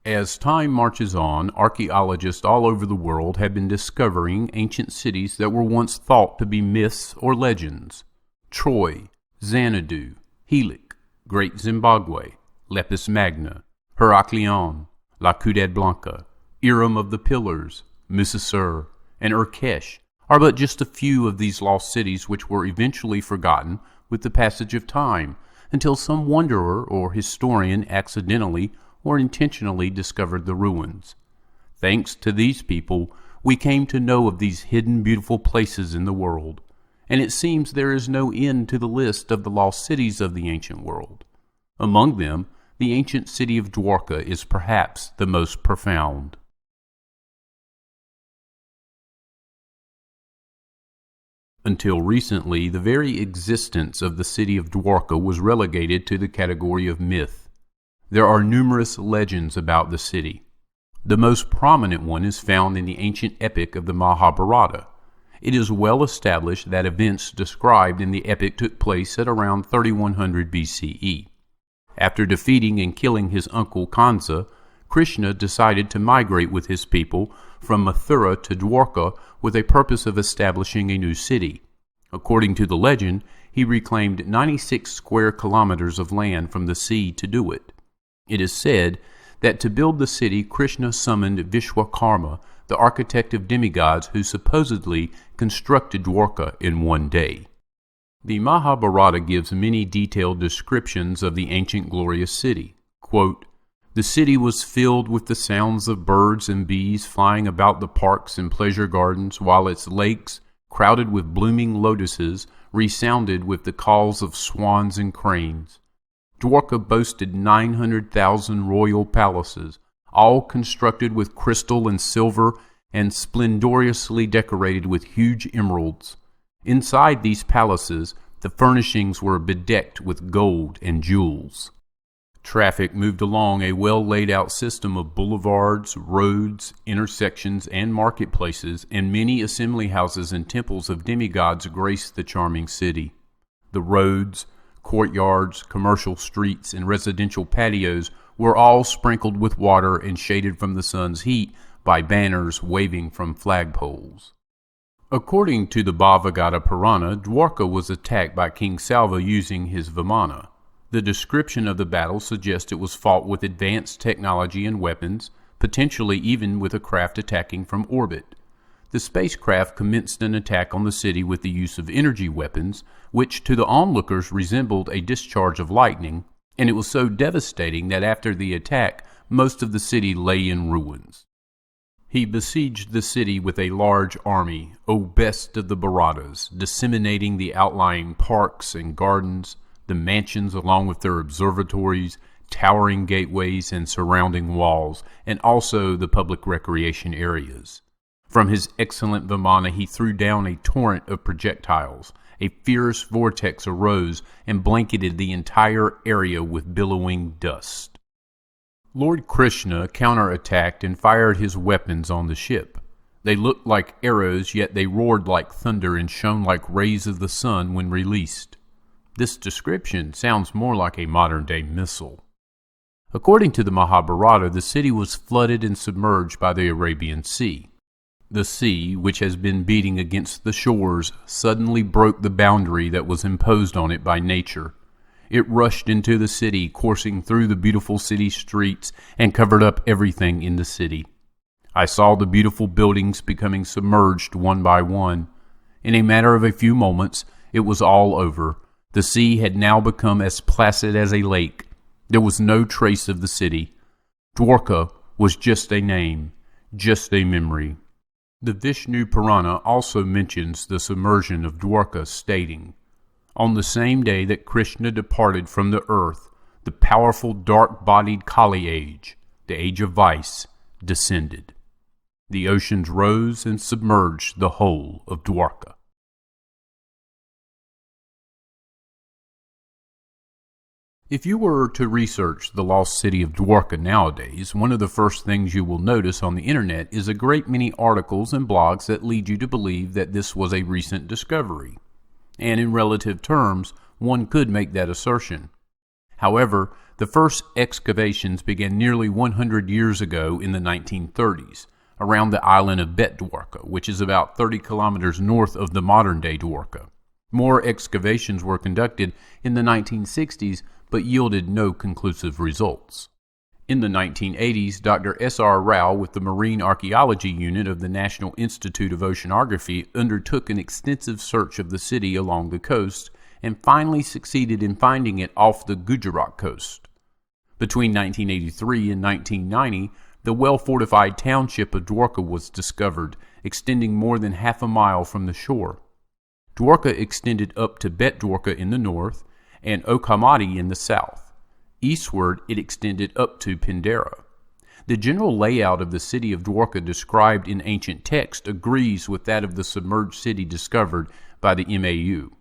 As time marches on, archaeologists all over the world have been discovering ancient cities that were once thought to be myths or legends. Troy, Xanadu, Helike, Great Zimbabwe, Leptis Magna, Heracleion, Ciudad Blanca, Iram of the Pillars, Musasir, and Urkesh are but just a few of these lost cities which were eventually forgotten with the passage of time until some wanderer or historian accidentally or intentionally discovered the ruins. Thanks to these people, we came to know of these hidden beautiful places in the world, and it seems there is no end to the list of the lost cities of the ancient world. Among them, the ancient city of Dwarka is perhaps the most profound. Until recently, the very existence of the city of Dwarka was relegated to the category of myth. There are numerous legends about the city. The most prominent one is found in the ancient epic of the Mahabharata. It is well established that events described in the epic took place at around 3100 BCE. After defeating and killing his uncle Kansa, Krishna decided to migrate with his people from Mathura to Dwarka with a purpose of establishing a new city. According to the legend, he reclaimed 96 square kilometers of land from the sea to do it. It is said that to build the city, Krishna summoned Vishwakarma, the architect of demigods who supposedly constructed Dwarka in one day. The Mahabharata gives many detailed descriptions of the ancient glorious city. Quote, "The city was filled with the sounds of birds and bees flying about the parks and pleasure gardens, while its lakes, crowded with blooming lotuses, resounded with the calls of swans and cranes. Dwarka boasted 900,000 royal palaces, all constructed with crystal and silver and splendorously decorated with huge emeralds. Inside these palaces, the furnishings were bedecked with gold and jewels." Traffic moved along a well-laid-out system of boulevards, roads, intersections, and marketplaces, and many assembly houses and temples of demigods graced the charming city. The roads, courtyards, commercial streets, and residential patios were all sprinkled with water and shaded from the sun's heat by banners waving from flagpoles. According to the Bhavagata Purana, Dwarka was attacked by King Salva using his Vimana. The description of the battle suggests it was fought with advanced technology and weapons, potentially even with a craft attacking from orbit. The spacecraft commenced an attack on the city with the use of energy weapons, which to the onlookers resembled a discharge of lightning, and it was so devastating that after the attack, most of the city lay in ruins. He besieged the city with a large army, O best of the Bharatas, disseminating the outlying parks and gardens, the mansions along with their observatories, towering gateways and surrounding walls, and also the public recreation areas. From his excellent Vimana he threw down a torrent of projectiles. A fierce vortex arose and blanketed the entire area with billowing dust. Lord Krishna counterattacked and fired his weapons on the ship. They looked like arrows, yet they roared like thunder and shone like rays of the sun when released. This description sounds more like a modern-day missile. According to the Mahabharata, the city was flooded and submerged by the Arabian Sea. The sea, which has been beating against the shores, suddenly broke the boundary that was imposed on it by nature. It rushed into the city, coursing through the beautiful city streets, and covered up everything in the city. I saw the beautiful buildings becoming submerged one by one. In a matter of a few moments, it was all over. The sea had now become as placid as a lake. There was no trace of the city. Dwarka was just a name, just a memory. The Vishnu Purana also mentions the submersion of Dwarka, stating, "On the same day that Krishna departed from the earth, the powerful dark-bodied Kali age, the age of vice, descended. The oceans rose and submerged the whole of Dwarka." If you were to research the lost city of Dwarka nowadays, one of the first things you will notice on the internet is a great many articles and blogs that lead you to believe that this was a recent discovery. And in relative terms, one could make that assertion. However, The first excavations began nearly 100 years ago in the 1930s, around the island of Dwarka, which is about 30 kilometers north of the modern-day Dwarka. More excavations were conducted in the 1960s, but yielded no conclusive results. In the 1980s, Dr. S.R. Rao with the Marine Archaeology Unit of the National Institute of Oceanography undertook an extensive search of the city along the coast and finally succeeded in finding it off the Gujarat coast. Between 1983 and 1990, the well-fortified township of Dwarka was discovered, extending more than half a mile from the shore. Dwarka extended up to Bet Dwarka in the north and Okamati in the south. Eastward, it extended up to Pindara. The general layout of the city of Dwarka described in ancient text agrees with that of the submerged city discovered by the MAU.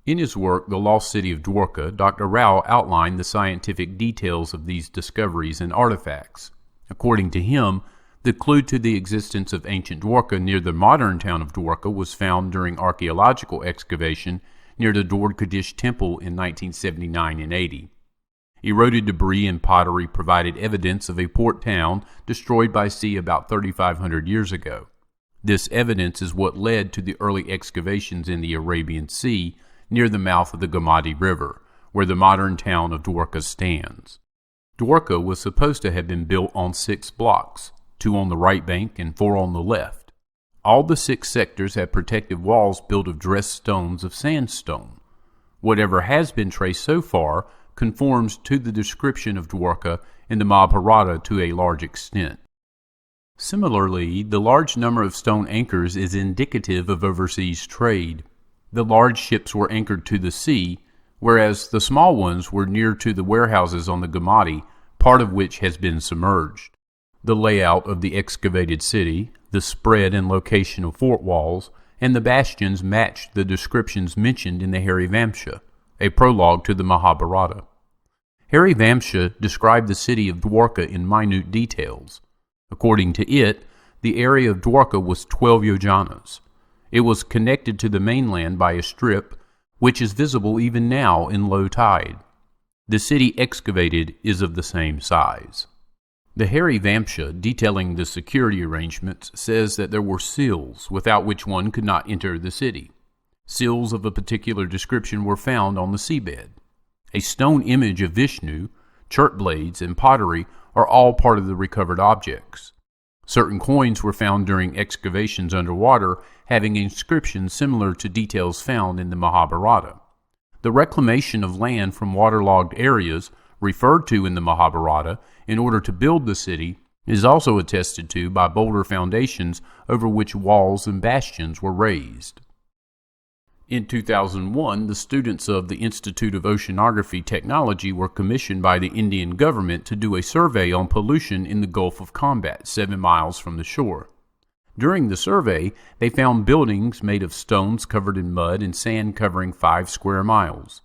In his work, The Lost City of Dwarka, Dr. Rao outlined the scientific details of these discoveries and artifacts. According to him, the clue to the existence of ancient Dwarka near the modern town of Dwarka was found during archaeological excavation near the Dwarkadish Temple in 1979 and 80. Eroded debris and pottery provided evidence of a port town destroyed by sea about 3,500 years ago. This evidence is what led to the early excavations in the Arabian Sea near the mouth of the Gomati River, where the modern town of Dwarka stands. Dwarka was supposed to have been built on 6 blocks, 2 on the right bank and 4 on the left. All the 6 sectors have protective walls built of dressed stones of sandstone. Whatever has been traced so far conforms to the description of Dwarka in the Mahabharata to a large extent. Similarly, the large number of stone anchors is indicative of overseas trade. The large ships were anchored to the sea, whereas the small ones were near to the warehouses on the Gomati, part of which has been submerged. The layout of the excavated city, the spread and location of fort walls, and the bastions matched the descriptions mentioned in the Harivamsha, a prologue to the Mahabharata. Harivamsha described the city of Dwarka in minute details. According to it, the area of Dwarka was 12 yojanas. It was connected to the mainland by a strip, which is visible even now in low tide. The city excavated is of the same size. The Harivamsha, detailing the security arrangements, says that there were seals, without which one could not enter the city. Seals of a particular description were found on the seabed. A stone image of Vishnu, chert blades, and pottery are all part of the recovered objects. Certain coins were found during excavations underwater, having inscriptions similar to details found in the Mahabharata. The reclamation of land from waterlogged areas, referred to in the Mahabharata, in order to build the city, is also attested to by boulder foundations over which walls and bastions were raised. In 2001, the students of the Institute of Oceanography Technology were commissioned by the Indian government to do a survey on pollution in the Gulf of Combat, 7 miles from the shore. During the survey, they found buildings made of stones covered in mud and sand covering 5 square miles.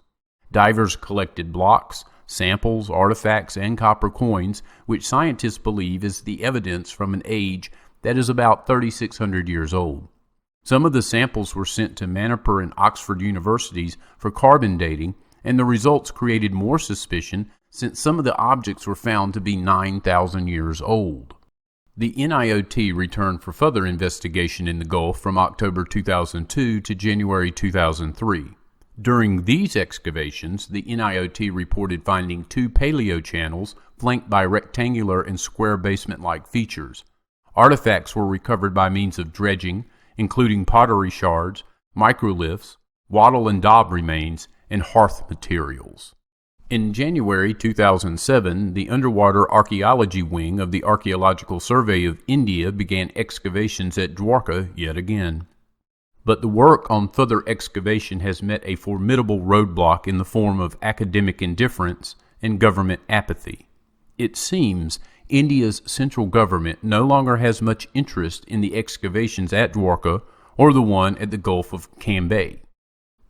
Divers collected blocks, samples, artifacts, and copper coins, which scientists believe is the evidence from an age that is about 3,600 years old. Some of the samples were sent to Manipur and Oxford universities for carbon dating, and the results created more suspicion since some of the objects were found to be 9,000 years old. The NIOT returned for further investigation in the Gulf from October 2002 to January 2003. During these excavations, the NIOT reported finding 2 paleochannels flanked by rectangular and square basement-like features. Artifacts were recovered by means of dredging, including pottery shards, microliths, wattle and daub remains, and hearth materials. In January 2007, the Underwater Archaeology Wing of the Archaeological Survey of India began excavations at Dwarka yet again. But the work on further excavation has met a formidable roadblock in the form of academic indifference and government apathy. It seems India's central government no longer has much interest in the excavations at Dwarka or the one at the Gulf of Cambay.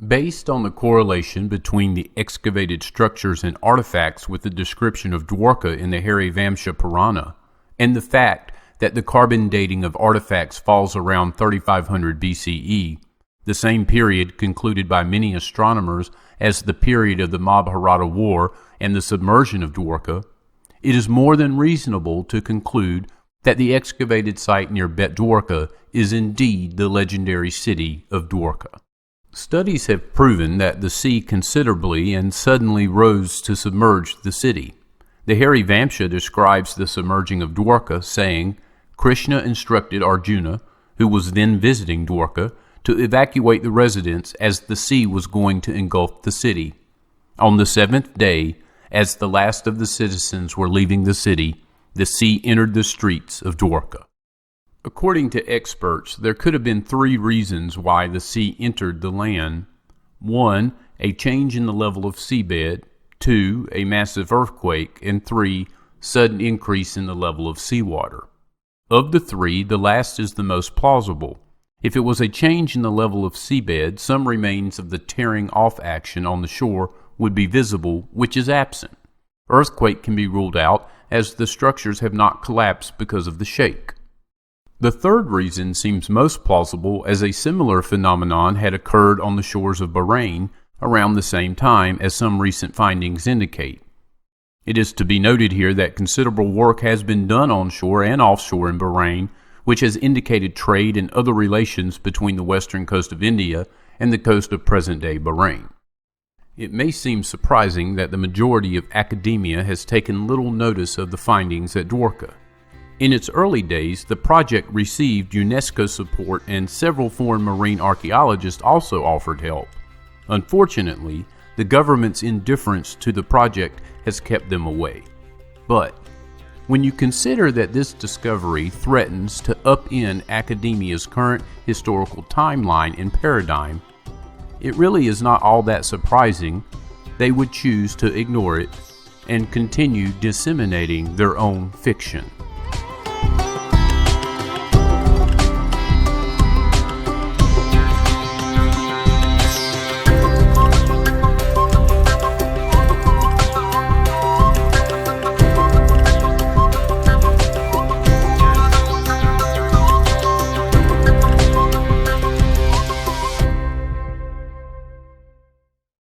Based on the correlation between the excavated structures and artifacts with the description of Dwarka in the Harivamsha Purana, and the fact that the carbon dating of artifacts falls around 3500 BCE, the same period concluded by many astronomers as the period of the Mahabharata War and the submersion of Dwarka, it is more than reasonable to conclude that the excavated site near Bet Dwarka is indeed the legendary city of Dwarka. Studies have proven that the sea considerably and suddenly rose to submerge the city. The Hari Vamsha describes the submerging of Dwarka, saying, Krishna instructed Arjuna, who was then visiting Dwarka, to evacuate the residents as the sea was going to engulf the city. On the seventh day, as the last of the citizens were leaving the city, the sea entered the streets of Dwarka. According to experts, there could have been three reasons why the sea entered the land. 1, a change in the level of seabed. 2, a massive earthquake. And 3, sudden increase in the level of seawater. Of the three, the last is the most plausible. If it was a change in the level of seabed, some remains of the tearing off action on the shore would be visible, which is absent. Earthquake can be ruled out, as the structures have not collapsed because of the shake. The third reason seems most plausible, as a similar phenomenon had occurred on the shores of Bahrain around the same time, as some recent findings indicate. It is to be noted here that considerable work has been done onshore and offshore in Bahrain, which has indicated trade and other relations between the western coast of India and the coast of present-day Bahrain. It may seem surprising that the majority of academia has taken little notice of the findings at Dwarka. In its early days, the project received UNESCO support and several foreign marine archaeologists also offered help. Unfortunately, the government's indifference to the project has kept them away. But when you consider that this discovery threatens to upend academia's current historical timeline and paradigm, it really is not all that surprising they would choose to ignore it and continue disseminating their own fiction.